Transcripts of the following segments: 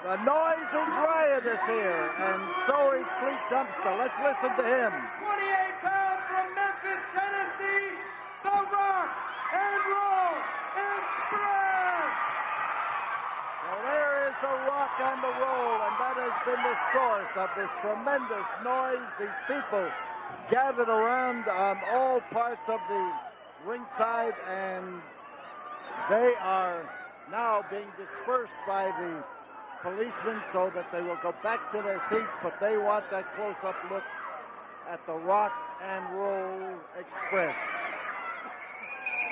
The noise is riotous here, and so is Clete Dumpster. Let's listen to him. 28 pounds from Memphis, Tennessee, the Rock and Roll Express! So there is the Rock and the Roll, and that has been the source of this tremendous noise. These people gathered around on all parts of the ringside, and they are now being dispersed by the policemen so that they will go back to their seats, but they want that close-up look at the Rock and Roll Express.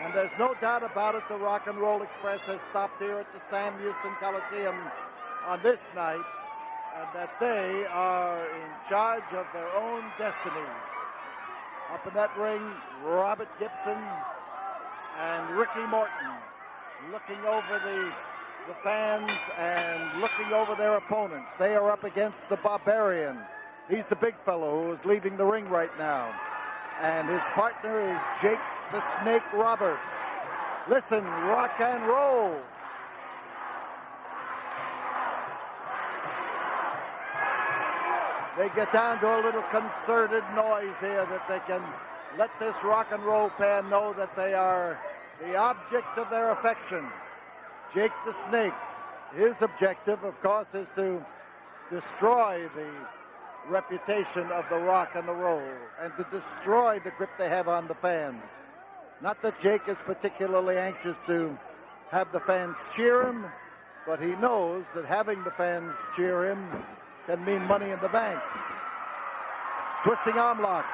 And there's no doubt about it, the Rock and Roll Express has stopped here at the Sam Houston Coliseum on this night, and that they are in charge of their own destinies. Up in that ring, Robert Gibson and Ricky Morton looking over the fans and looking over their opponents. They are up against the Barbarian. He's the big fellow who is leaving the ring right now. And his partner is Jake the Snake Roberts. Listen, Rock and Roll. They get down to a little concerted noise here that they can let this Rock and Roll pair know that they are the object of their affection. Jake the Snake, his objective, of course, is to destroy the reputation of the Rock and the Roll and to destroy the grip they have on the fans. Not that Jake is particularly anxious to have the fans cheer him, but he knows that having the fans cheer him can mean money in the bank. Twisting arm lock.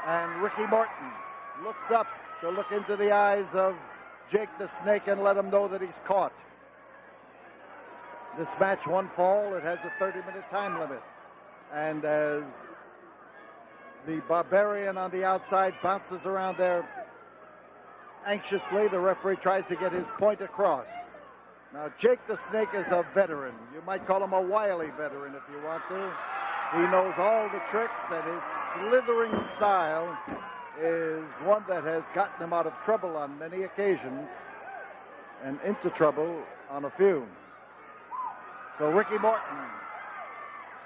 And Ricky Morton looks up to look into the eyes of Jake the Snake and let him know that he's caught. This match, one fall, it has a 30-minute time limit. And as the Barbarian on the outside bounces around there anxiously, the referee tries to get his point across. Now, Jake the Snake is a veteran. You might call him a wily veteran if you want to. He knows all the tricks, and his slithering style is one that has gotten him out of trouble on many occasions and into trouble on a few. So Ricky Morton,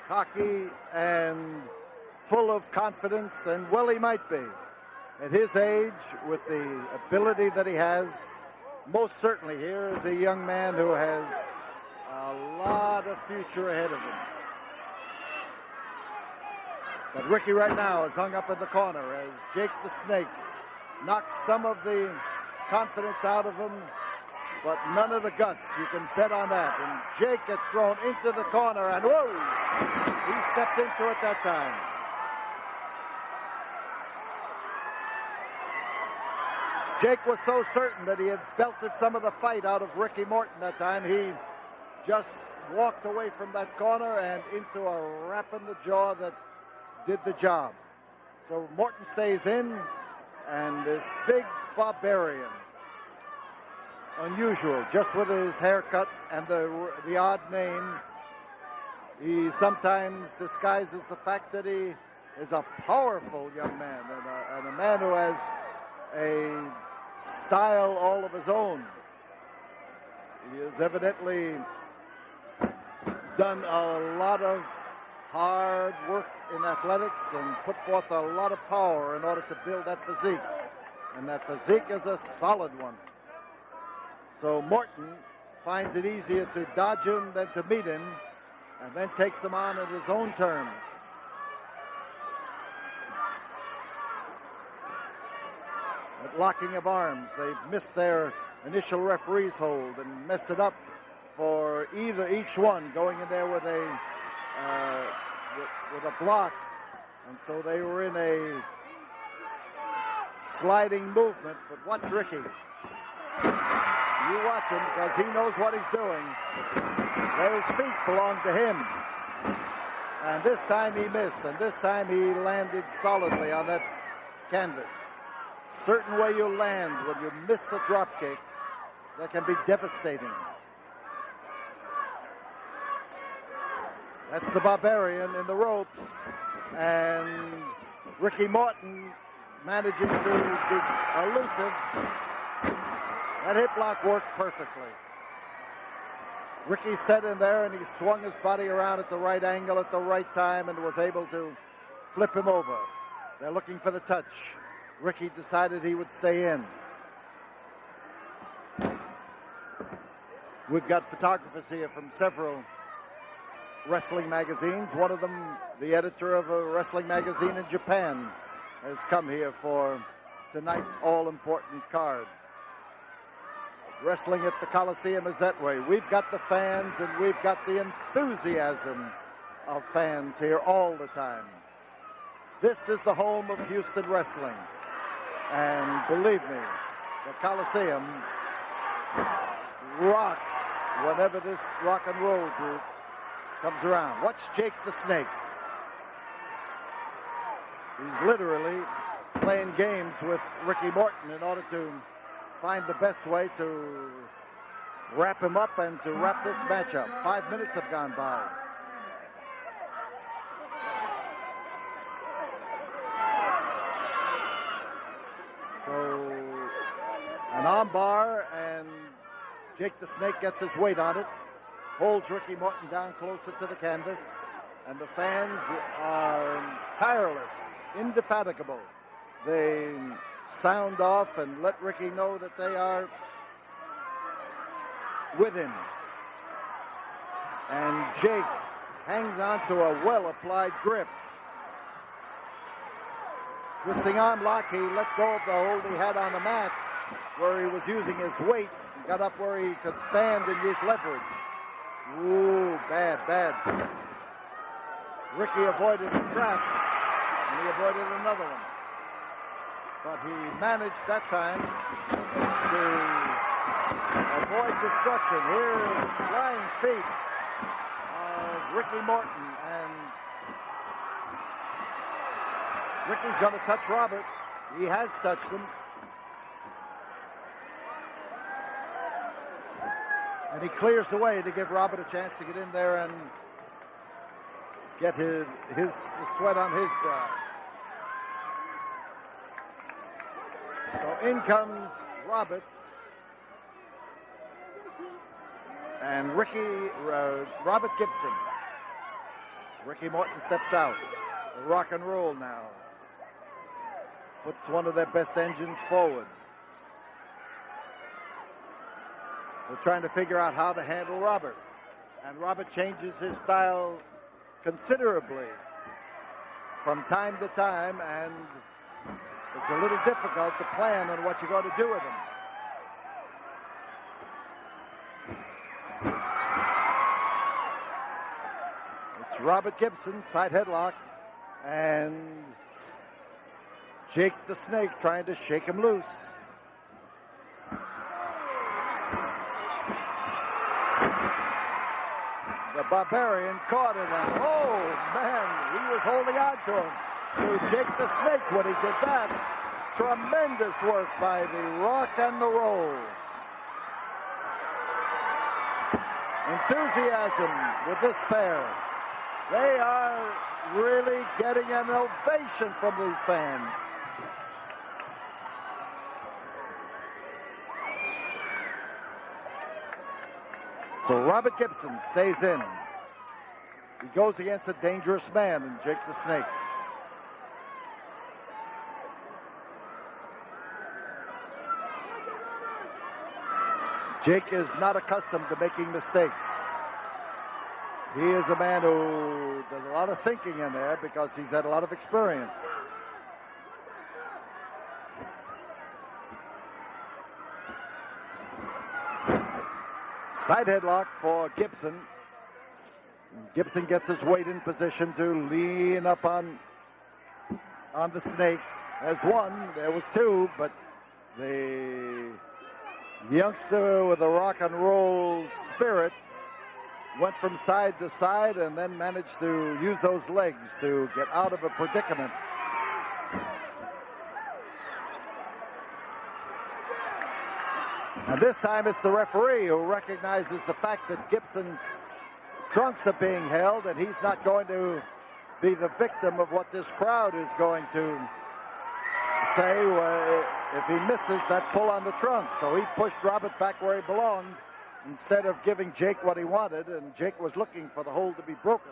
cocky and full of confidence, and well he might be. At his age, with the ability that he has, most certainly here is a young man who has a lot of future ahead of him. But Ricky right now is hung up in the corner as Jake the Snake knocks some of the confidence out of him, but none of the guts. You can bet on that. And Jake gets thrown into the corner, and whoa! He stepped into it that time. Jake was so certain that he had belted some of the fight out of Ricky Morton that time. He just walked away from that corner and into a rap in the jaw that did the job. So Morton stays in, and this big Barbarian, unusual, just with his haircut and the odd name, he sometimes disguises the fact that he is a powerful young man and a man who has a style all of his own. He has evidently done a lot of hard work in athletics and put forth a lot of power in order to build that physique. And that physique is a solid one. So Morton finds it easier to dodge him than to meet him, and then takes him on at his own terms. At locking of arms, they've missed their initial referee's hold and messed it up for each one, going in there with a block, and so they were in a sliding movement. But watch Ricky. You watch him, because he knows what he's doing. Those feet belong to him. And this time he missed, and this time he landed solidly on that canvas. Certain way you land when you miss a drop kick, that can be devastating. That's the Barbarian in the ropes, and Ricky Morton managing to be elusive. That hip lock worked perfectly. Ricky set in there, and he swung his body around at the right angle at the right time and was able to flip him over. They're looking for the touch. Ricky decided he would stay in. We've got photographers here from several wrestling magazines. One of them, the editor of a wrestling magazine in Japan, has come here for tonight's all-important card. Wrestling at the Coliseum is that way. We've got the fans and we've got the enthusiasm of fans here all the time. This is the home of Houston wrestling. And believe me, the Coliseum rocks whenever this rock and roll group comes around. Watch Jake the Snake. He's literally playing games with Ricky Morton in order to find the best way to wrap him up and to wrap this match up. 5 minutes have gone by. So an armbar, and Jake the Snake gets his weight on it, holds Ricky Morton down closer to the canvas, and the fans are tireless, indefatigable. They sound off and let Ricky know that they are with him. And Jake hangs on to a well-applied grip. Twisting arm lock, he let go of the hold he had on the mat where he was using his weight and got up where he could stand and use leverage. Ooh, bad, bad. Ricky avoided a trap, and he avoided another one. But he managed that time to avoid destruction. Here, flying feet of Ricky Morton, and Ricky's going to touch Robert. He has touched him. And he clears the way to give Robert a chance to get in there and get his sweat on his brow. So in comes Roberts. And Robert Gibson. Ricky Morton steps out. Rock and roll now. Puts one of their best engines forward. They're trying to figure out how to handle Robert. And Robert changes his style considerably from time to time, and it's a little difficult to plan on what you're going to do with him. It's Robert Gibson, side headlock, and Jake the Snake trying to shake him loose. The Barbarian caught it, and oh man, he was holding on to him. To Jake the Snake when he did that. Tremendous work by the Rock and the Roll. Enthusiasm with this pair. They are really getting an ovation from these fans. So Robert Gibson stays in. He goes against a dangerous man in Jake the Snake. Jake is not accustomed to making mistakes. He is a man who does a lot of thinking in there because he's had a lot of experience. Side headlock for Gibson. Gibson gets his weight in position to lean up on the Snake. There's one, there was two, but the youngster with a rock and roll spirit went from side to side and then managed to use those legs to get out of a predicament. And this time it's the referee who recognizes the fact that Gibson's trunks are being held and he's not going to be the victim of what this crowd is going to say if he misses that pull on the trunk. So he pushed Robert back where he belonged instead of giving Jake what he wanted, and Jake was looking for the hold to be broken.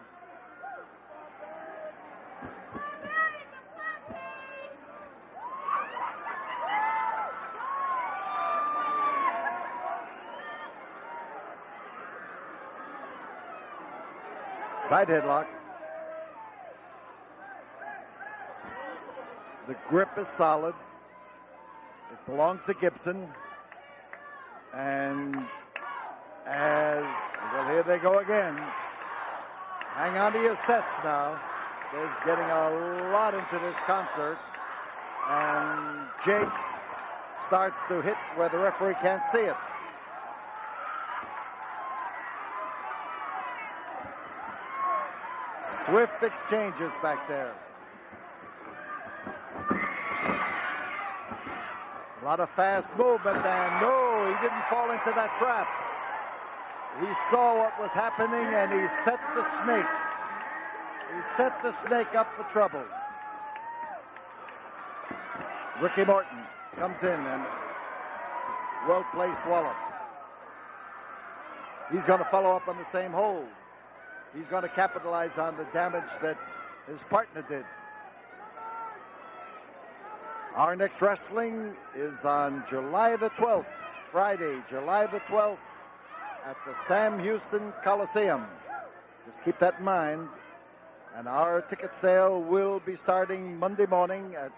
Side headlock. The grip is solid. It belongs to Gibson. And well, here they go again. Hang on to your sets now. There's getting a lot into this concert. And Jake starts to hit where the referee can't see it. Swift exchanges back there. A lot of fast movement, and no, he didn't fall into that trap. He saw what was happening, and he set the snake. He set the snake up for trouble. Ricky Morton comes in, and well-placed wallop. He's going to follow up on the same hold. He's going to capitalize on the damage that his partner did. Our next wrestling is on July the 12th, Friday, July the 12th, at the Sam Houston Coliseum. Just keep that in mind. And our ticket sale will be starting Monday morning at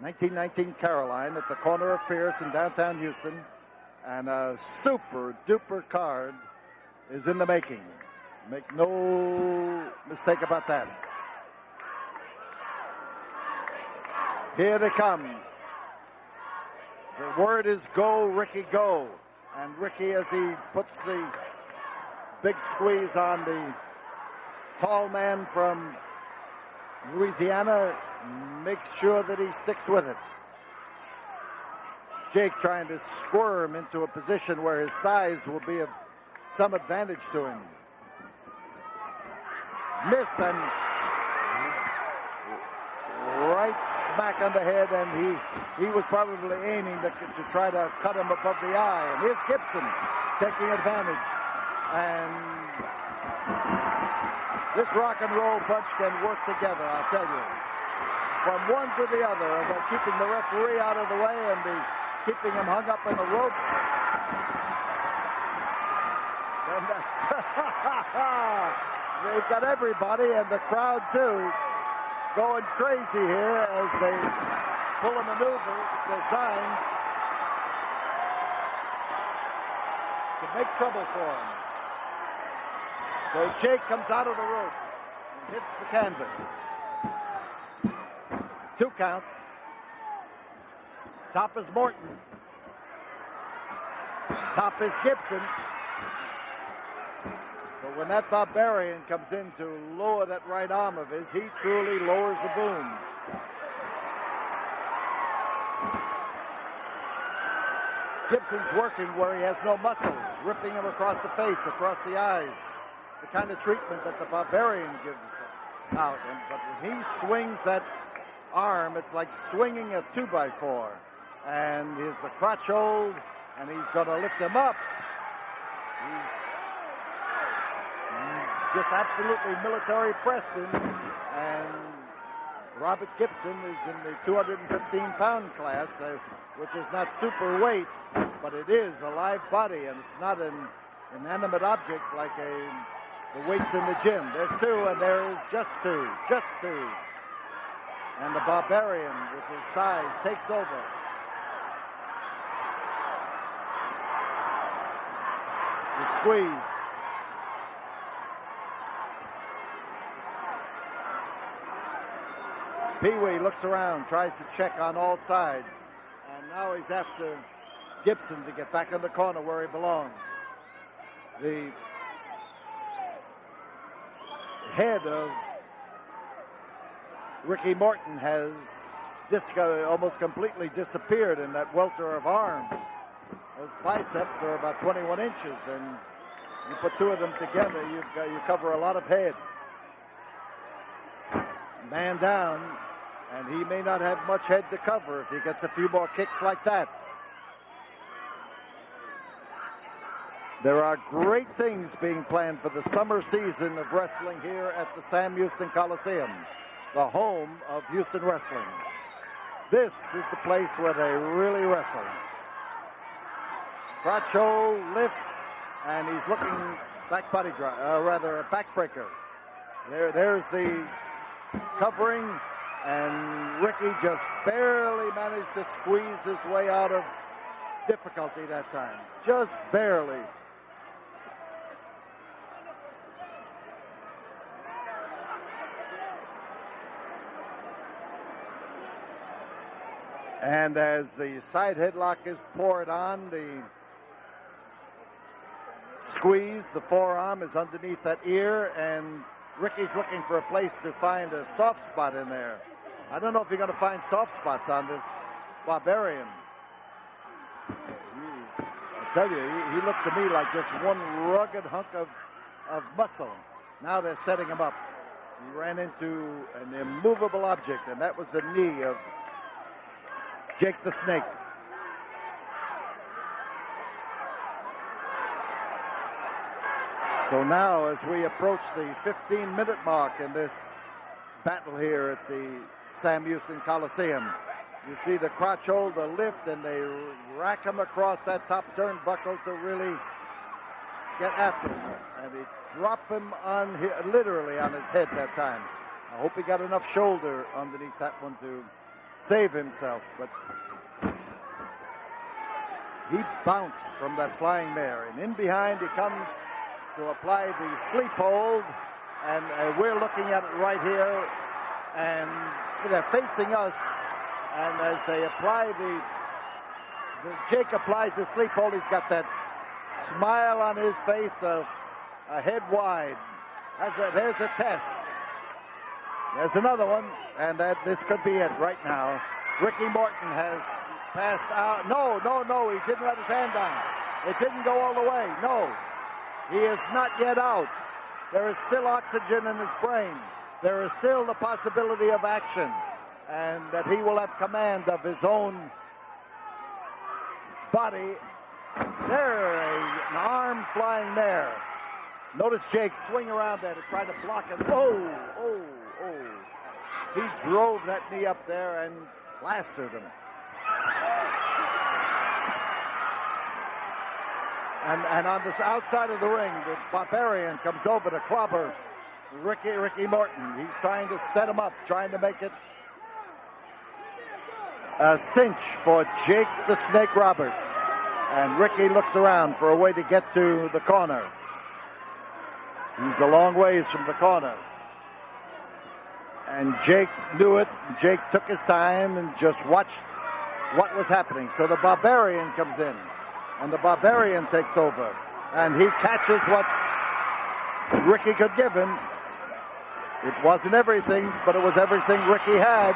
1919 Caroline at the corner of Pierce in downtown Houston. And a super-duper card is in the making. Make no mistake about that. Here they come. The word is go, Ricky, go. And Ricky, as he puts the big squeeze on the tall man from Louisiana, makes sure that he sticks with it. Jake trying to squirm into a position where his size will be of some advantage to him. Missed, and right smack on the head, and he was probably aiming to try to cut him above the eye. And here's Gibson taking advantage. And this rock and roll punch can work together, I'll tell you. From one to the other, and they're keeping the referee out of the way and keeping him hung up in the ropes. They've got everybody, and the crowd too, going crazy here as they pull a maneuver designed to make trouble for him. So Jake comes out of the rope and hits the canvas. 2 count. Top is Morton. Top is Gibson. But when that Barbarian comes in to lower that right arm of his, he truly lowers the boom. Gibson's working where he has no muscles, ripping him across the face, across the eyes. The kind of treatment that the Barbarian gives out. But when he swings that arm, it's like swinging a 2x4. And here's the crotch hold, and he's going to lift him up. Just absolutely military Preston, and Robert Gibson is in the 215-pound class, which is not super weight, but it is a live body, and it's not an inanimate object like the weights in the gym. There's 2, and there is just two. And the Barbarian, with his size, takes over. The squeeze. Pee-wee looks around, tries to check on all sides. And now he's after Gibson to get back in the corner where he belongs. The head of Ricky Morton has almost completely disappeared in that welter of arms. Those biceps are about 21 inches, and you put 2 of them together, you cover a lot of head. Man down, and he may not have much head to cover if he gets a few more kicks like that. There are great things being planned for the summer season of wrestling here at the Sam Houston Coliseum, the home of Houston wrestling. This is the place where they really wrestle. Crotch lift, and he's looking back body drop, rather a backbreaker. There's the covering, and Ricky just barely managed to squeeze his way out of difficulty that time. Just barely. And as the side headlock is poured on, the squeeze, the forearm is underneath that ear, and Ricky's looking for a place to find a soft spot in there. I don't know if you're going to find soft spots on this Barbarian. I tell you, he looks to me like just one rugged hunk of muscle. Now they're setting him up. He ran into an immovable object, and that was the knee of Jake the Snake. So now, as we approach the 15-minute mark in this battle here at the Sam Houston Coliseum, you see the crotch hold, the lift, and they rack him across that top turnbuckle to really get after him. And they drop him on literally on his head that time. I hope he got enough shoulder underneath that one to save himself, but he bounced from that flying mare, and in behind he comes to apply the sleep hold, and we're looking at it right here, and they're facing us, and as they apply Jake applies the sleep hold, he's got that smile on his face of a head wide. There's a test. There's another one, and this could be it right now. Ricky Morton has passed out. No, he didn't let his hand down. It didn't go all the way. No, he is not yet out. There is still oxygen in his brain. There is still the possibility of action, and that he will have command of his own body. There, an arm flying mare. Notice Jake swing around there to try to block it. Oh. He drove that knee up there and plastered him. And on this outside of the ring, the Barbarian comes over to clobber Ricky Morton. He's trying to set him up, trying to make it a cinch for Jake the Snake Roberts. And Ricky looks around for a way to get to the corner. He's a long ways from the corner. And Jake knew it. Jake took his time and just watched what was happening. So the Barbarian comes in, and the Barbarian takes over, and he catches what Ricky could give him. It wasn't everything, but it was everything Ricky had.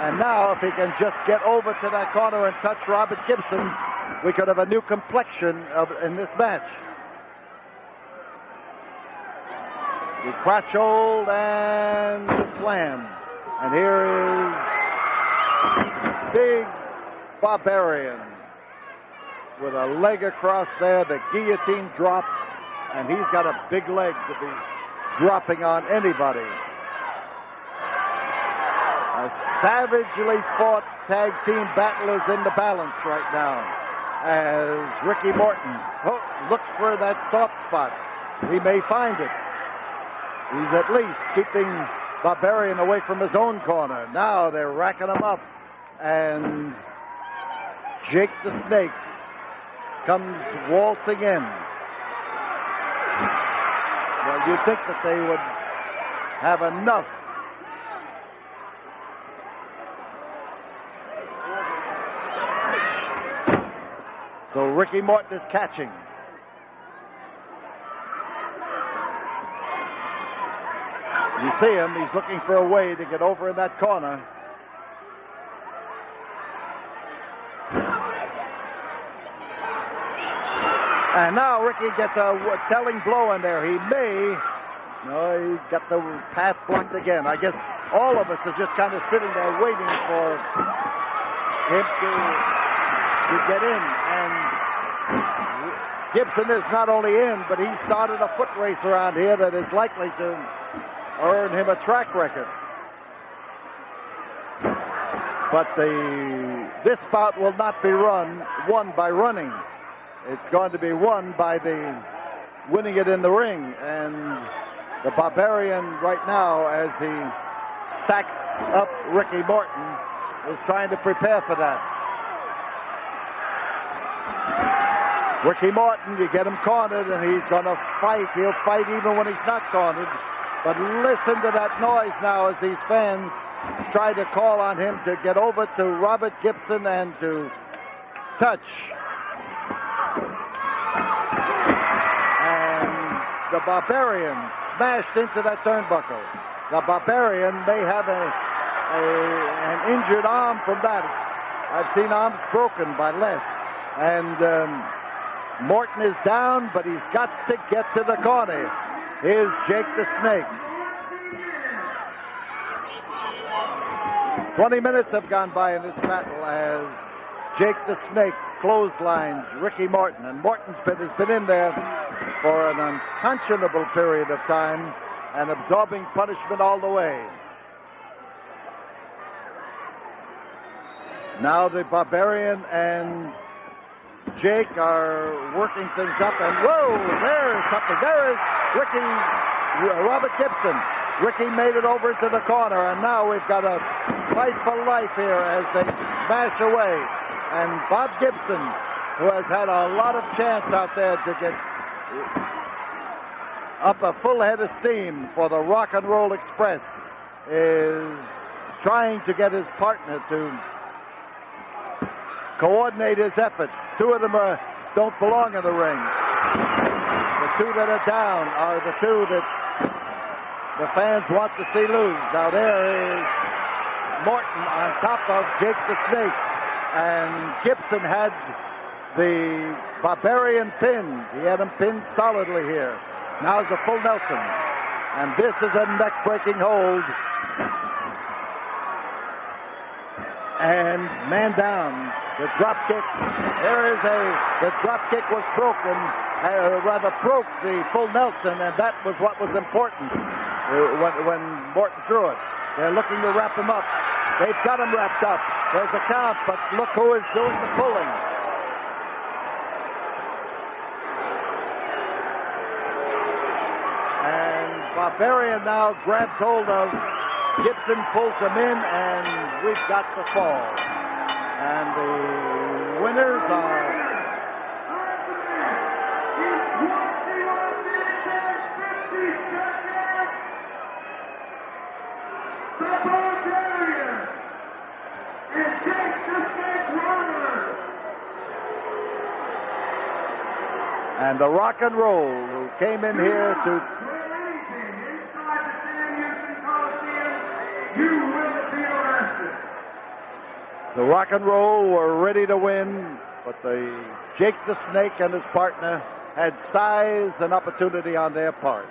And now, if he can just get over to that corner and touch Robert Gibson, we could have a new complexion in this match. The crotch hold and the slam. And here is Big Barbarian with a leg across there, the guillotine drop, and he's got a big leg to be dropping on anybody. A savagely fought tag team battle is in the balance right now as Ricky Morton looks for that soft spot. He may find it. He's at least keeping Barbarian away from his own corner. Now they're racking him up, and Jake the Snake comes waltzing in. Well, you'd think that they would have enough. So Ricky Morton is catching. You see him, he's looking for a way to get over in that corner. And now Ricky gets a telling blow in there. He he got the path blocked again. I guess all of us are just kind of sitting there waiting for him to get in. And Gibson is not only in, but he started a foot race around here that is likely to earn him a track record. But this bout will not be won by running. It's going to be won by winning it in the ring. And the Barbarian right now, as he stacks up Ricky Morton, is trying to prepare for that. Ricky Morton, you get him cornered, and he's going to fight. He'll fight even when he's not cornered. But listen to that noise now as these fans try to call on him to get over to Robert Gibson and to touch. And the Barbarian smashed into that turnbuckle. The Barbarian may have an injured arm from that. I've seen arms broken by Les. And Morton is down, but he's got to get to the corner. Here's Jake the Snake. 20 minutes have gone by in this battle as Jake the Snake clotheslines Ricky Morton. And Morton's has been in there for an unconscionable period of time and absorbing punishment all the way. Now the Barbarian and Jake are working things up, and whoa, there's something. There is Robert Gibson. Ricky made it over to the corner, and now we've got a fight for life here as they smash away. And Bob Gibson, who has had a lot of chance out there to get up a full head of steam for the Rock and Roll Express, is trying to get his partner to coordinate his efforts. Two of them don't belong in the ring. The two that are down are the two that the fans want to see lose. Now there is Morton on top of Jake the Snake, and Gibson had the Barbarian pinned. He had him pinned solidly here. Now it's a full Nelson, and this is a neck-breaking hold. And man down. The drop kick. The drop kick was broken, rather broke the full Nelson, and that was what was important when Morton threw it. They're looking to wrap him up. They've got him wrapped up. There's a count, but look who is doing the pulling. And Barbarian now grabs hold of Gibson, pulls him in, and we've got the fall. And the winners are the Barbarian and Jake the Snake Roberts. And the Rock and Roll, who came in here to The Rock and Roll were ready to win, but Jake the Snake and his partner had size and opportunity on their part.